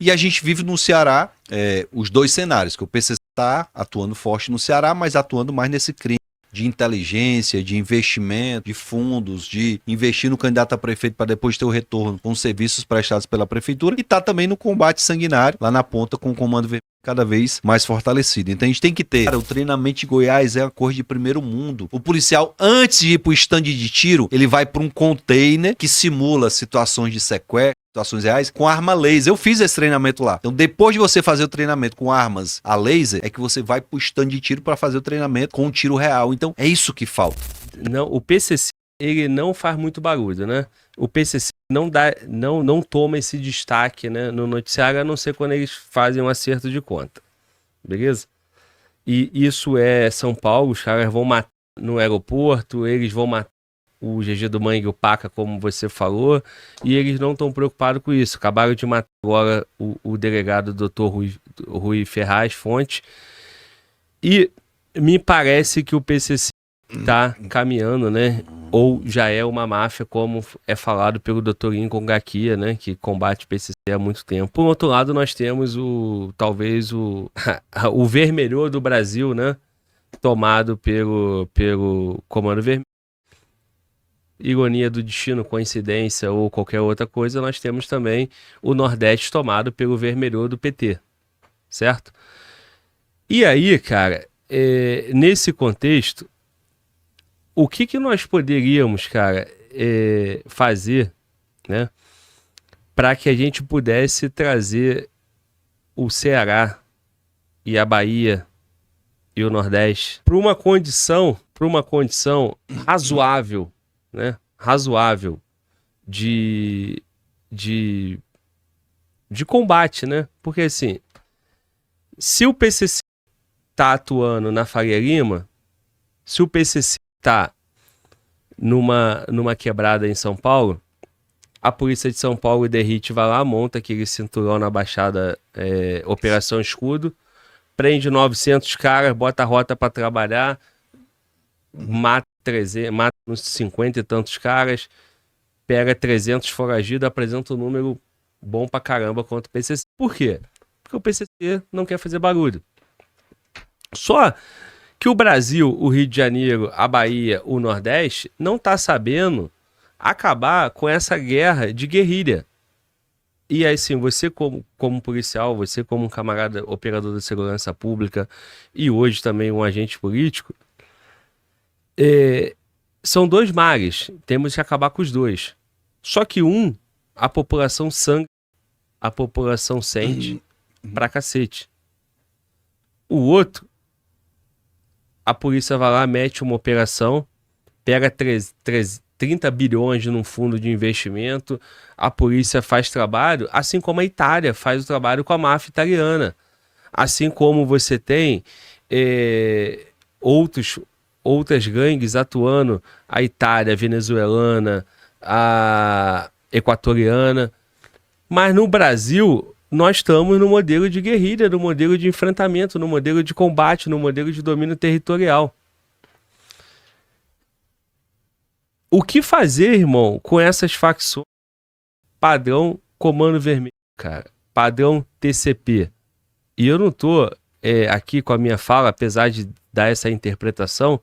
E a gente vive no Ceará os dois cenários, que o PCC está atuando forte no Ceará, mas atuando mais nesse crime de inteligência, de investimento, de fundos, de investir no candidato a prefeito para depois ter o retorno com os serviços prestados pela prefeitura, e está também no combate sanguinário, lá na ponta, com o Comando Vermelho cada vez mais fortalecido. Então a gente tem que ter, o treinamento de Goiás é uma coisa de primeiro mundo. O policial, antes de ir para o stand de tiro, ele vai para um container que simula situações de sequestro, situações reais, com arma laser. Eu fiz esse treinamento lá. Então, depois de você fazer o treinamento com armas a laser, é que você vai pro stand de tiro para fazer o treinamento com um tiro real. Então, é isso que falta. Não, o PCC, ele não faz muito barulho, né? O PCC não toma esse destaque, né, no noticiário, a não ser quando eles fazem um acerto de conta. Beleza? E isso é São Paulo, os caras vão matar no aeroporto, eles vão matar o GG do Mangue, o Paca, como você falou, e eles não estão preocupados com isso. Acabaram de matar agora o delegado Dr. Rui Ferraz Fonte, e me parece que o PCC está caminhando, né? Ou já é uma máfia, como é falado pelo Dr. Lincoln Gaquia, né? Que combate o PCC há muito tempo. Por outro lado, nós temos talvez o vermelhor do Brasil, né? Tomado pelo Comando Vermelho. Ironia do destino, coincidência ou qualquer outra coisa, nós temos também o Nordeste tomado pelo vermelhor do PT, certo? E aí, cara, nesse contexto, o que nós poderíamos, cara, fazer, né, para que a gente pudesse trazer o Ceará e a Bahia e o Nordeste para uma condição razoável, né? Razoável de combate, né? Porque assim, se o PCC tá atuando na Faria Lima, se o PCC tá numa quebrada em São Paulo, a polícia de São Paulo e Derrite vai lá, monta aquele cinturão na Baixada, Operação Escudo, prende 900 caras, bota a rota para trabalhar, mata uns 50 e tantos caras, pega 300 foragidos, apresenta um número bom pra caramba contra o PCC. Por quê? Porque o PCC não quer fazer barulho. Só que o Brasil, o Rio de Janeiro, a Bahia, o Nordeste, não tá sabendo acabar com essa guerra de guerrilha. E aí sim, você como policial, você como um camarada operador de segurança pública e hoje também um agente político, são dois mares, temos que acabar com os dois. Só que a população sangra, a população sente pra cacete. O outro, a polícia vai lá, mete uma operação, pega 30 bilhões num fundo de investimento, a polícia faz trabalho, assim como a Itália faz o trabalho com a máfia italiana. Assim como você tem outras gangues atuando, a Itália, a venezuelana, a equatoriana. Mas no Brasil, nós estamos no modelo de guerrilha, no modelo de enfrentamento, no modelo de combate, no modelo de domínio territorial. O que fazer, irmão, com essas facções padrão Comando Vermelho, cara? Padrão TCP. E eu não tô aqui com a minha fala, apesar de dar essa interpretação,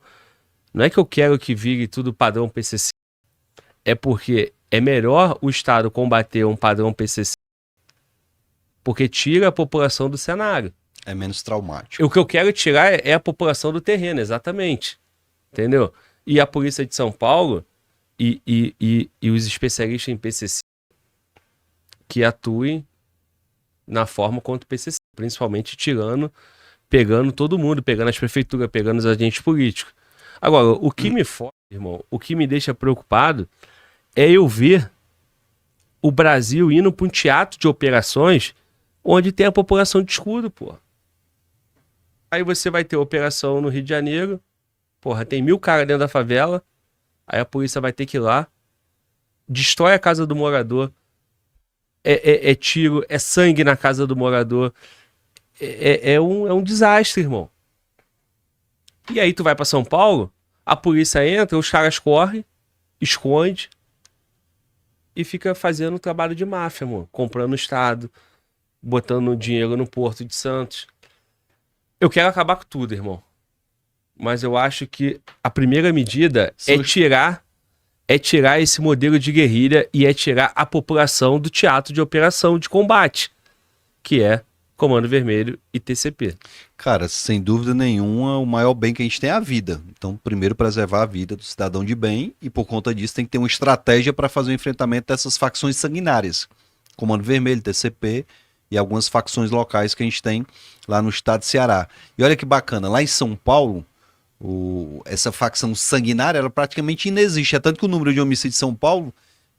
não é que eu quero que vire tudo padrão PCC. É porque é melhor o Estado combater um padrão PCC porque tira a população do cenário. É menos traumático. O que eu quero tirar é a população do terreno, exatamente. Entendeu? E a polícia de São Paulo e os especialistas em PCC que atuem na forma contra o PCC, principalmente pegando todo mundo, pegando as prefeituras, pegando os agentes políticos. Agora, o que me fode, irmão, o que me deixa preocupado é eu ver o Brasil indo para um teatro de operações onde tem a população de escudo, pô. Aí você vai ter operação no Rio de Janeiro, porra, tem 1000 caras dentro da favela, aí a polícia vai ter que ir lá, destrói a casa do morador, é tiro, é sangue na casa do morador, é um desastre, irmão. E aí tu vai pra São Paulo, a polícia entra, os caras correm, esconde e fica fazendo trabalho de máfia, mano, comprando o Estado, botando dinheiro no Porto de Santos. Eu quero acabar com tudo, irmão. Mas eu acho que a primeira medida é tirar esse modelo de guerrilha e é tirar a população do teatro de operação de combate, que é Comando Vermelho e TCP. Cara, sem dúvida nenhuma, o maior bem que a gente tem é a vida. Então, primeiro, preservar a vida do cidadão de bem e, por conta disso, tem que ter uma estratégia para fazer o enfrentamento dessas facções sanguinárias. Comando Vermelho, TCP e algumas facções locais que a gente tem lá no estado de Ceará. E olha que bacana, lá em São Paulo, essa facção sanguinária, ela praticamente inexiste. É tanto que o número de homicídios em São Paulo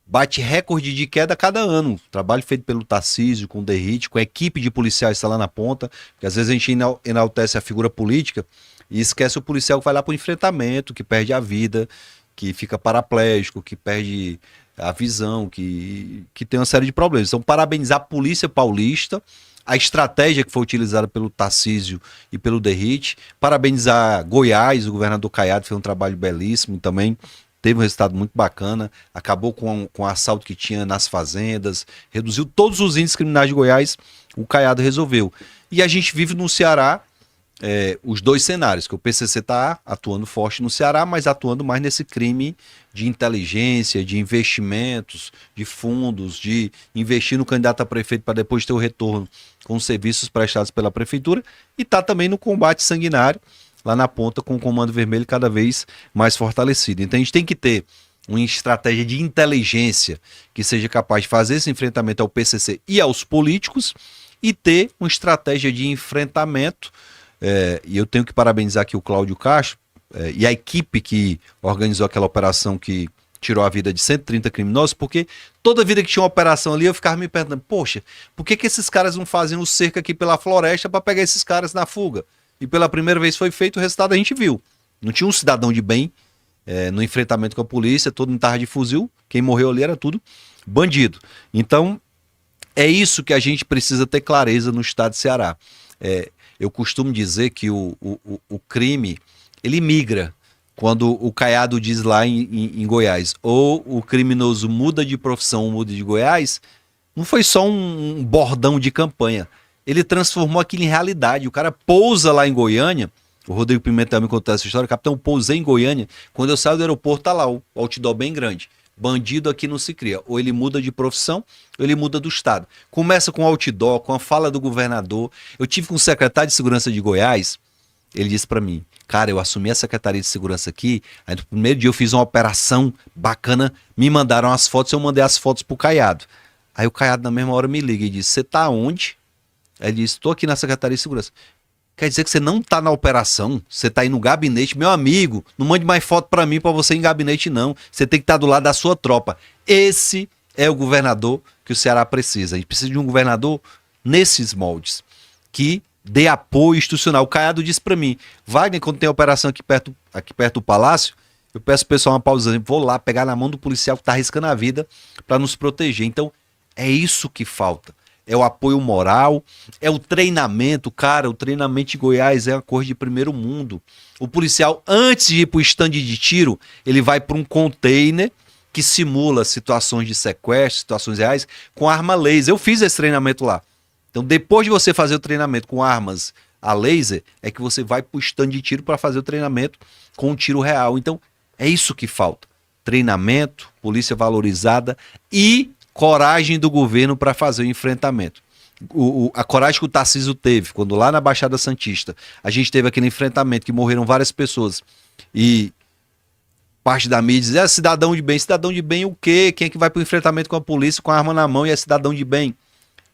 bate recorde de queda a cada ano. Trabalho feito pelo Tarcísio, com o Derrite, com a equipe de policiais que está lá na ponta, porque às vezes a gente enaltece a figura política e esquece o policial que vai lá para o enfrentamento, que perde a vida, que fica paraplégico, que perde a visão, que tem uma série de problemas. Então, parabenizar a Polícia Paulista, a estratégia que foi utilizada pelo Tarcísio e pelo Derrite, parabenizar Goiás, o governador Caiado fez um trabalho belíssimo também, teve um resultado muito bacana, acabou com o assalto que tinha nas fazendas, reduziu todos os índices criminais de Goiás, o Caiado resolveu. E a gente vive no Ceará os dois cenários, que o PCC está atuando forte no Ceará, mas atuando mais nesse crime de inteligência, de investimentos, de fundos, de investir no candidato a prefeito para depois ter o retorno com os serviços prestados pela prefeitura, e está também no combate sanguinário, lá na ponta, com o Comando Vermelho cada vez mais fortalecido. Então a gente tem que ter uma estratégia de inteligência que seja capaz de fazer esse enfrentamento ao PCC e aos políticos, e ter uma estratégia de enfrentamento. E eu tenho que parabenizar aqui o Cláudio Castro e a equipe que organizou aquela operação que tirou a vida de 130 criminosos, porque toda vida que tinha uma operação ali eu ficava me perguntando, poxa, por que esses caras não fazem o cerco aqui pela floresta para pegar esses caras na fuga? E pela primeira vez foi feito, o resultado a gente viu. Não tinha um cidadão de bem no enfrentamento com a polícia, todo em tarra de fuzil, quem morreu ali era tudo bandido. Então, é isso que a gente precisa ter clareza no estado de Ceará. Eu costumo dizer que o crime, ele migra. Quando o Caiado diz lá em Goiás, ou o criminoso muda de profissão ou muda de Goiás, não foi só um bordão de campanha. Ele transformou aquilo em realidade. O cara pousa lá em Goiânia, o Rodrigo Pimentel me contou essa história, capitão, pousei em Goiânia, quando eu saio do aeroporto tá lá o outdoor bem grande. Bandido aqui não se cria. Ou ele muda de profissão, ou ele muda do estado. Começa com outdoor, com a fala do governador. Eu tive com o secretário de Segurança de Goiás, ele disse para mim, cara, eu assumi a Secretaria de Segurança aqui, aí no primeiro dia eu fiz uma operação bacana, me mandaram as fotos, eu mandei as fotos pro Caiado. Aí o Caiado na mesma hora me liga e disse, você tá onde? Aí ele disse, tô aqui na Secretaria de Segurança. Quer dizer que você não tá na operação, você tá aí no gabinete, meu amigo, não mande mais foto para mim para você ir em gabinete não, você tem que estar do lado da sua tropa. Esse é o governador que o Ceará precisa, a gente precisa de um governador nesses moldes, que dê apoio institucional. O Caiado disse para mim, Wagner, quando tem operação aqui perto do Palácio, eu peço pro pessoal uma pausa, vou lá pegar na mão do policial que tá arriscando a vida para nos proteger. Então, é isso que falta. É o apoio moral, é o treinamento. Cara, o treinamento de Goiás é uma coisa de primeiro mundo. O policial, antes de ir para o stand de tiro, ele vai para um container que simula situações de sequestro, situações reais, com arma laser. Eu fiz esse treinamento lá. Então, depois de você fazer o treinamento com armas a laser, é que você vai para o stand de tiro para fazer o treinamento com um tiro real. Então, é isso que falta. Treinamento, polícia valorizada e coragem do governo para fazer o enfrentamento. A coragem que o Tarcísio teve, quando lá na Baixada Santista, a gente teve aquele enfrentamento que morreram várias pessoas e parte da mídia diz, cidadão de bem o quê? Quem é que vai para o enfrentamento com a polícia com a arma na mão e é cidadão de bem?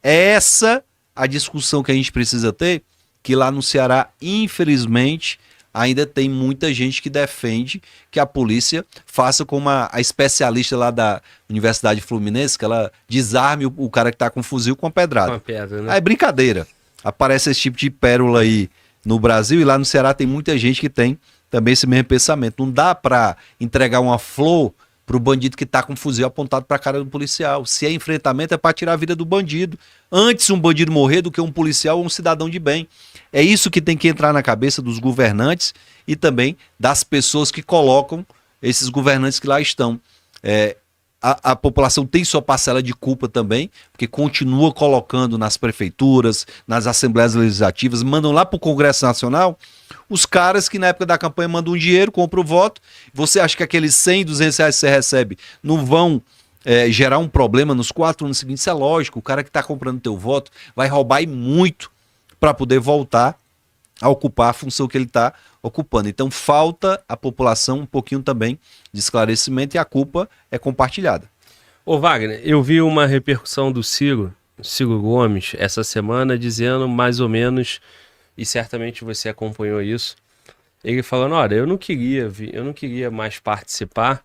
Essa a discussão que a gente precisa ter, que lá no Ceará, infelizmente, ainda tem muita gente que defende que a polícia faça como a especialista lá da Universidade Fluminense, que ela desarme o cara que tá com um fuzil com uma pedrada. Uma pedra, né? Aí é brincadeira. Aparece esse tipo de pérola aí no Brasil e lá no Ceará tem muita gente que tem também esse mesmo pensamento. Não dá para entregar uma flor pro bandido que tá com um fuzil apontado pra cara do policial. Se é enfrentamento, é para tirar a vida do bandido. Antes um bandido morrer do que um policial ou um cidadão de bem. É isso que tem que entrar na cabeça dos governantes e também das pessoas que colocam esses governantes que lá estão. a população tem sua parcela de culpa também, porque continua colocando nas prefeituras, nas assembleias legislativas, mandam lá para o Congresso Nacional os caras que na época da campanha mandam um dinheiro, compram o voto. Você acha que aqueles 100, 200 reais que você recebe não vão gerar um problema nos 4 anos seguintes? Isso é lógico, o cara que está comprando teu voto vai roubar e muito para poder voltar a ocupar a função que ele está ocupando. Então falta à população um pouquinho também de esclarecimento e a culpa é compartilhada. Ô Wagner, eu vi uma repercussão do Ciro Gomes essa semana dizendo mais ou menos, e certamente você acompanhou isso, ele falando, olha, eu não queria mais participar,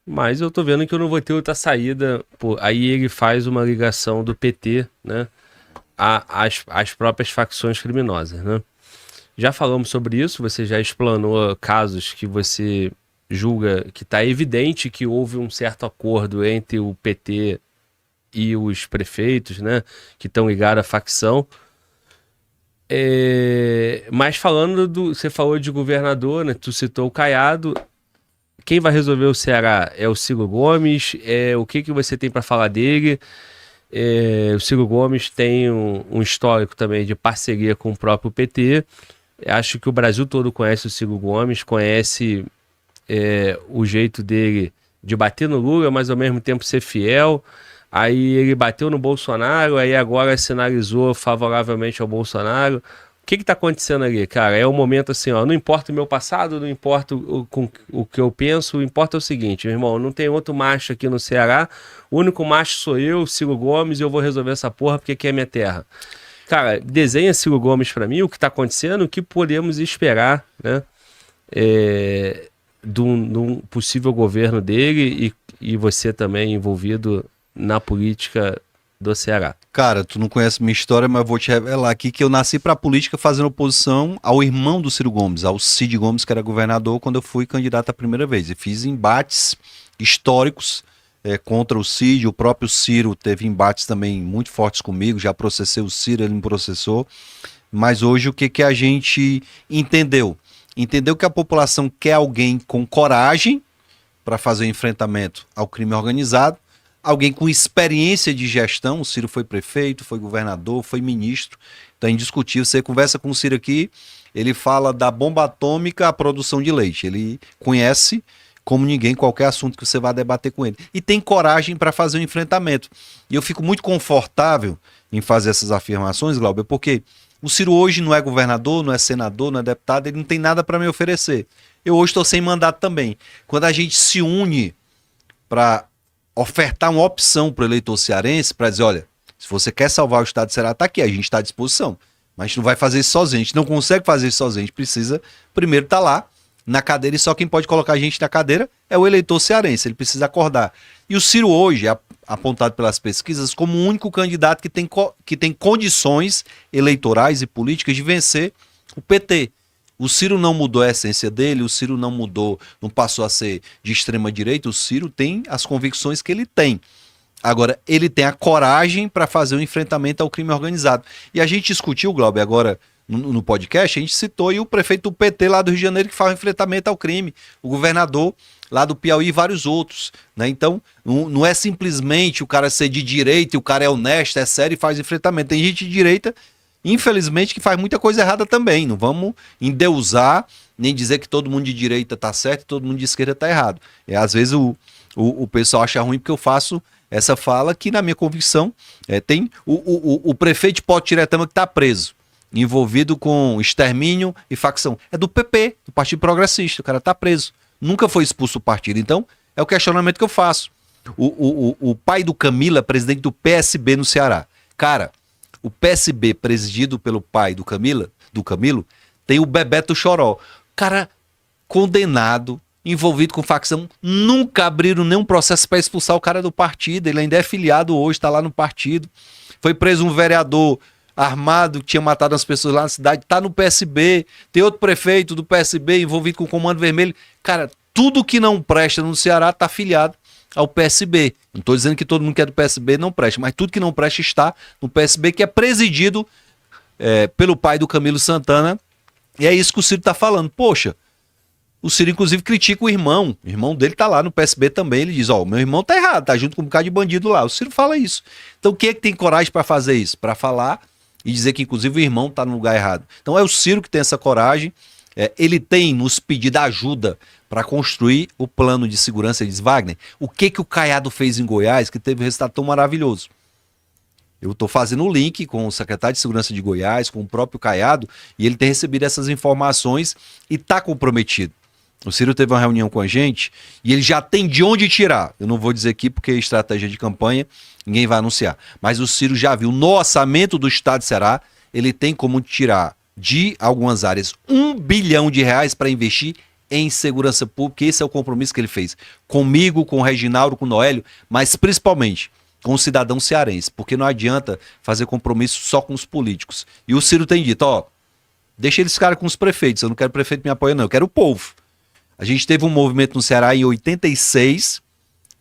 mas eu tô vendo que eu não vou ter outra saída. Pô, aí ele faz uma ligação do PT, né, às próprias facções criminosas, né? Já falamos sobre isso, você já explanou casos que você julga que está evidente que houve um certo acordo entre o PT e os prefeitos, né, que estão ligados à facção. Mas você falou de governador, né, tu citou o Caiado. Quem vai resolver o Ceará é o Ciro Gomes. O que você tem para falar dele? O Ciro Gomes tem um histórico também de parceria com o próprio PT. Acho que o Brasil todo conhece o Ciro Gomes, conhece o jeito dele de bater no Lula, mas ao mesmo tempo ser fiel. Aí ele bateu no Bolsonaro, aí agora sinalizou favoravelmente ao Bolsonaro. O que está acontecendo ali, cara? É o momento assim, ó, não importa o meu passado, não importa o que eu penso, o importa é o seguinte, meu irmão, não tem outro macho aqui no Ceará, o único macho sou eu, Ciro Gomes, e eu vou resolver essa porra porque aqui é minha terra. Cara, desenha Ciro Gomes para mim, o que está acontecendo, o que podemos esperar, né, de um possível governo dele e você também envolvido na política do Ceará. Cara, tu não conhece minha história, mas eu vou te revelar aqui que eu nasci pra política fazendo oposição ao irmão do Ciro Gomes, ao Cid Gomes, que era governador, quando eu fui candidato a primeira vez. E fiz embates históricos contra o Cid. O próprio Ciro teve embates também muito fortes comigo, já processei o Ciro, ele me processou. Mas hoje o que a gente entendeu? Entendeu que a população quer alguém com coragem para fazer o enfrentamento ao crime organizado, alguém com experiência de gestão. O Ciro foi prefeito, foi governador, foi ministro, então é indiscutível. Você conversa com o Ciro aqui, ele fala da bomba atômica à produção de leite, ele conhece como ninguém qualquer assunto que você vai debater com ele, e tem coragem para fazer o enfrentamento. E eu fico muito confortável em fazer essas afirmações, Glauber, porque o Ciro hoje não é governador, não é senador, não é deputado, ele não tem nada para me oferecer. Eu hoje estou sem mandato também. Quando a gente se une para ofertar uma opção para o eleitor cearense, para dizer, olha, se você quer salvar o estado de Ceará, está aqui, a gente está à disposição. Mas a gente não vai fazer isso sozinho, a gente não consegue fazer isso sozinho, a gente precisa primeiro estar lá na cadeira, e só quem pode colocar a gente na cadeira é o eleitor cearense, ele precisa acordar. E o Ciro hoje é apontado pelas pesquisas como o único candidato que tem condições eleitorais e políticas de vencer o PT. O Ciro não mudou a essência dele, o Ciro não mudou, não passou a ser de extrema direita, o Ciro tem as convicções que ele tem. Agora, ele tem a coragem para fazer o enfrentamento ao crime organizado. E a gente discutiu, Glauber, agora no podcast, a gente citou aí o prefeito do PT lá do Rio de Janeiro que faz o enfrentamento ao crime, o governador lá do Piauí e vários outros, né? Então, não é simplesmente o cara ser de direita e o cara é honesto, é sério e faz enfrentamento. Tem gente de direita, infelizmente, que faz muita coisa errada também. Não vamos endeusar, nem dizer que todo mundo de direita tá certo e todo mundo de esquerda tá errado. Às vezes o pessoal acha ruim porque eu faço essa fala que, na minha convicção, tem o prefeito de Potiretama que tá preso, envolvido com extermínio e facção. É do PP, do Partido Progressista. O cara tá preso. Nunca foi expulso do partido. Então, é o questionamento que eu faço. O pai do Camilo é presidente do PSB no Ceará. Cara, o PSB, presidido pelo pai do Camilo, tem o Bebeto Choró. Cara, condenado, envolvido com facção, nunca abriram nenhum processo para expulsar o cara do partido. Ele ainda é filiado hoje, está lá no partido. Foi preso um vereador armado, que tinha matado as pessoas lá na cidade, tá no PSB. Tem outro prefeito do PSB envolvido com o Comando Vermelho. Cara, tudo que não presta no Ceará tá afiliado ao PSB. Não estou dizendo que todo mundo que é do PSB não presta, mas tudo que não presta está no PSB, que é presidido pelo pai do Camilo Santana. E é isso que o Ciro está falando. Poxa, O Ciro, inclusive, critica o irmão. O irmão dele tá lá no PSB também. Ele diz, ó, meu irmão tá errado, tá junto com um bocado de bandido lá. O Ciro fala isso. Então, quem é que tem coragem para fazer isso? Para falar e dizer que, inclusive, o irmão tá no lugar errado. Então, é o Ciro que tem essa coragem. Ele tem nos pedido ajuda para construir o plano de segurança. Ele diz, Wagner, o que o Caiado fez em Goiás que teve um resultado tão maravilhoso? Eu estou fazendo o link com o secretário de Segurança de Goiás, com o próprio Caiado, e ele tem recebido essas informações e está comprometido. O Ciro teve uma reunião com a gente e ele já tem de onde tirar. Eu não vou dizer aqui porque é estratégia de campanha, ninguém vai anunciar. Mas o Ciro já viu no orçamento do Estado de Ceará, ele tem como tirar de algumas áreas R$1 bilhão para investir em segurança pública. Esse é o compromisso que ele fez comigo, com o Reginaldo, com o Noélio, mas principalmente com o cidadão cearense, porque não adianta fazer compromisso só com os políticos. E o Ciro tem dito, ó, deixa eles ficarem com os prefeitos, eu não quero prefeito me apoiando não, eu quero o povo. A gente teve um movimento no Ceará em 86,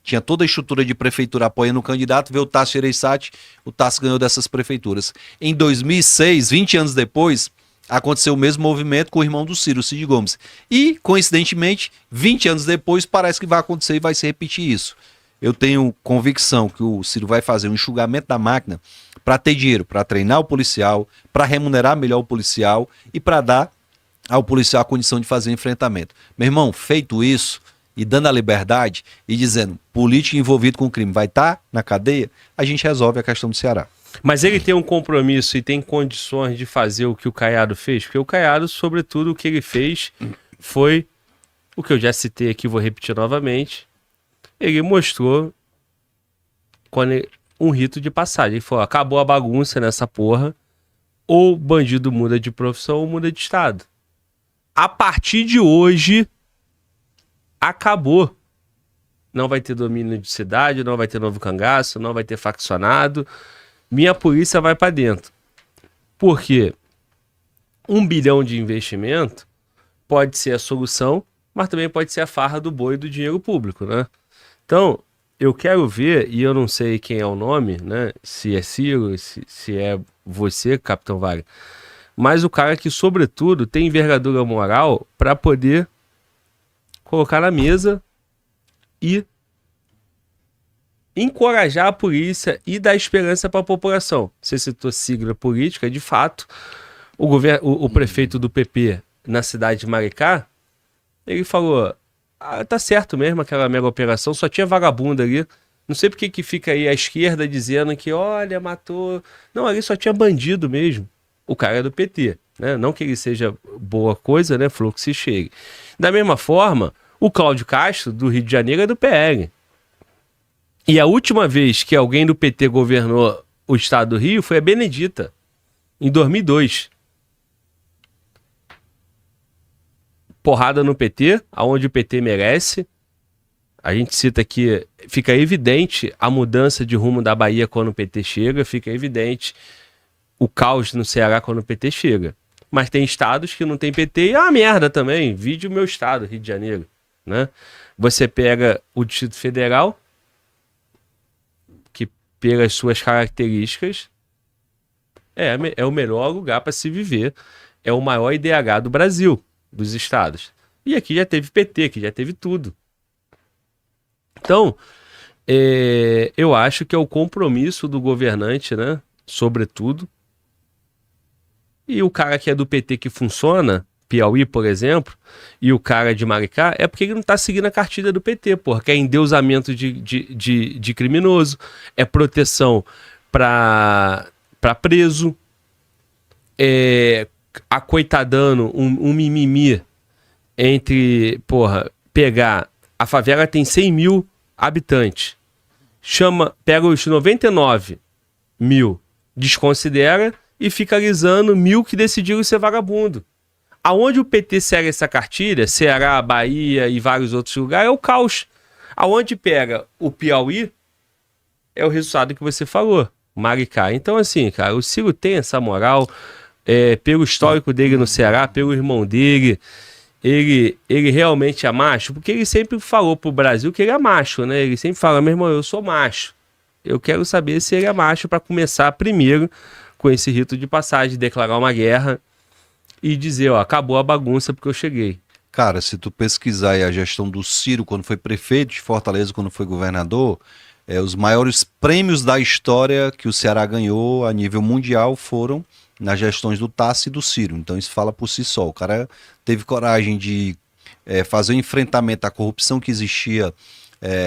tinha toda a estrutura de prefeitura apoiando o candidato, veio o Tasso Gereissati, o Tasso ganhou dessas prefeituras. Em 2006, 20 anos depois, aconteceu o mesmo movimento com o irmão do Ciro, o Cid Gomes. E, coincidentemente, 20 anos depois, parece que vai acontecer e vai se repetir isso. Eu tenho convicção que o Ciro vai fazer um enxugamento da máquina para ter dinheiro, para treinar o policial, para remunerar melhor o policial e para dar ao policial a condição de fazer enfrentamento. Meu irmão, feito isso e dando a liberdade e dizendo político envolvido com crime vai estar na cadeia, a gente resolve a questão do Ceará. Mas ele tem um compromisso e tem condições de fazer o que o Caiado fez? Porque o Caiado, sobretudo, o que ele fez foi o que eu já citei aqui, vou repetir novamente. Ele mostrou um rito de passagem. Ele falou, acabou a bagunça nessa porra, ou bandido muda de profissão ou muda de estado. A partir de hoje, acabou. Não vai ter domínio de cidade, não vai ter novo cangaço, não vai ter faccionado. Minha polícia vai para dentro. Por quê? R$1 bilhão de investimento pode ser a solução, mas também pode ser a farra do boi do dinheiro público, né? Então, eu quero ver, e eu não sei quem é o nome, né? Se é Ciro, se é você, Capitão Wagner, mas o cara que, sobretudo, tem envergadura moral para poder colocar na mesa e encorajar a polícia e dar esperança para a população. Você citou sigla política, de fato, o prefeito do PP na cidade de Maricá, ele falou, tá certo mesmo aquela mega operação, só tinha vagabundo ali, não sei porque que fica aí a esquerda dizendo que, olha, matou... Não, ali só tinha bandido mesmo. O cara é do PT, né? Não que ele seja boa coisa, né? Falou que se chegue. Da mesma forma, o Cláudio Castro, do Rio de Janeiro, é do PL. E a última vez que alguém do PT governou o estado do Rio foi a Benedita, em 2002. Porrada no PT, aonde o PT merece. A gente cita aqui, fica evidente a mudança de rumo da Bahia quando o PT chega, fica evidente o caos no Ceará quando o PT chega. Mas tem estados que não tem PT e é uma merda também. Vide o meu estado, Rio de Janeiro, né? Você pega o Distrito Federal, que pelas suas características é o melhor lugar para se viver. É o maior IDH do Brasil, dos estados. E aqui já teve PT, aqui já teve tudo. Então, eu acho que é o compromisso do governante, né? Sobretudo. E o cara que é do PT que funciona, Piauí, por exemplo, e o cara de Maricá, é porque ele não tá seguindo a cartilha do PT, porra, que é endeusamento de criminoso, é proteção para preso, acoitadando um mimimi entre, porra, pegar... A favela tem 100 mil habitantes. Pega os 99 mil, desconsidera e fica alisando 1.000 que decidiram ser vagabundo. Aonde o PT segue essa cartilha, Ceará, Bahia e vários outros lugares, é o caos. Aonde pega o Piauí, é o resultado que você falou, Maricá. Então, assim, cara, o Ciro tem essa moral, pelo histórico dele no Ceará, pelo irmão dele, ele realmente é macho, porque ele sempre falou pro Brasil que ele é macho, né? Ele sempre fala, meu irmão, eu sou macho. Eu quero saber se ele é macho para começar primeiro com esse rito de passagem, declarar uma guerra e dizer, ó, acabou a bagunça porque eu cheguei. Cara, se tu pesquisar aí a gestão do Ciro quando foi prefeito de Fortaleza, quando foi governador, os maiores prêmios da história que o Ceará ganhou a nível mundial foram nas gestões do Tassi e do Ciro. Então isso fala por si só. O cara teve coragem de fazer o enfrentamento à corrupção que existia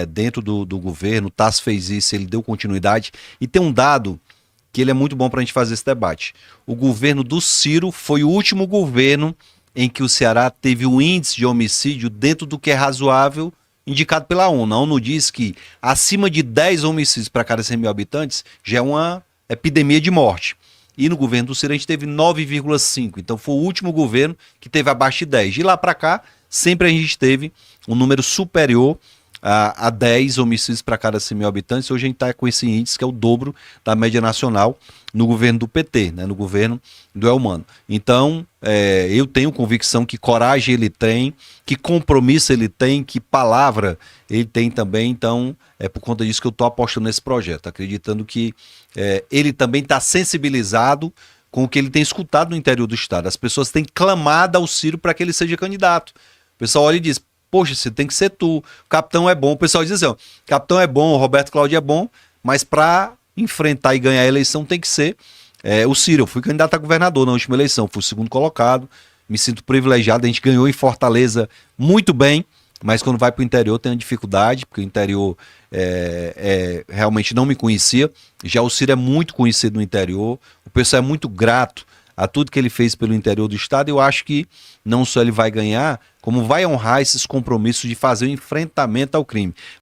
dentro do governo. O Tassi fez isso, ele deu continuidade. E tem um dado que ele é muito bom para a gente fazer esse debate. O governo do Ciro foi o último governo em que o Ceará teve um índice de homicídio dentro do que é razoável, indicado pela ONU. A ONU diz que acima de 10 homicídios para cada 100 mil habitantes já é uma epidemia de morte. E no governo do Ciro a gente teve 9,5. Então foi o último governo que teve abaixo de 10. De lá para cá, sempre a gente teve um número superior a 10 homicídios para cada 100 mil habitantes. Hoje a gente está com esse índice que é o dobro da média nacional no governo do PT, né, no governo do Elmano. Então, eu tenho convicção que coragem ele tem, que compromisso ele tem, que palavra ele tem também. Então, é por conta disso que eu estou apostando nesse projeto, acreditando que ele também está sensibilizado com o que ele tem escutado no interior do estado. As pessoas têm clamado ao Ciro para que ele seja candidato. O pessoal olha e diz: poxa, você tem que ser tu. O capitão é bom. O pessoal diz assim: ó, capitão é bom, o Roberto Cláudio é bom, mas para enfrentar e ganhar a eleição tem que ser o Ciro. Eu fui candidato a governador na última eleição, fui o segundo colocado, me sinto privilegiado. A gente ganhou em Fortaleza muito bem, mas quando vai para o interior tem uma dificuldade, porque o interior realmente não me conhecia. Já o Ciro é muito conhecido no interior, o pessoal é muito grato a tudo que ele fez pelo interior do estado. Eu acho que não só ele vai ganhar, como vai honrar esses compromissos de fazer o enfrentamento ao crime.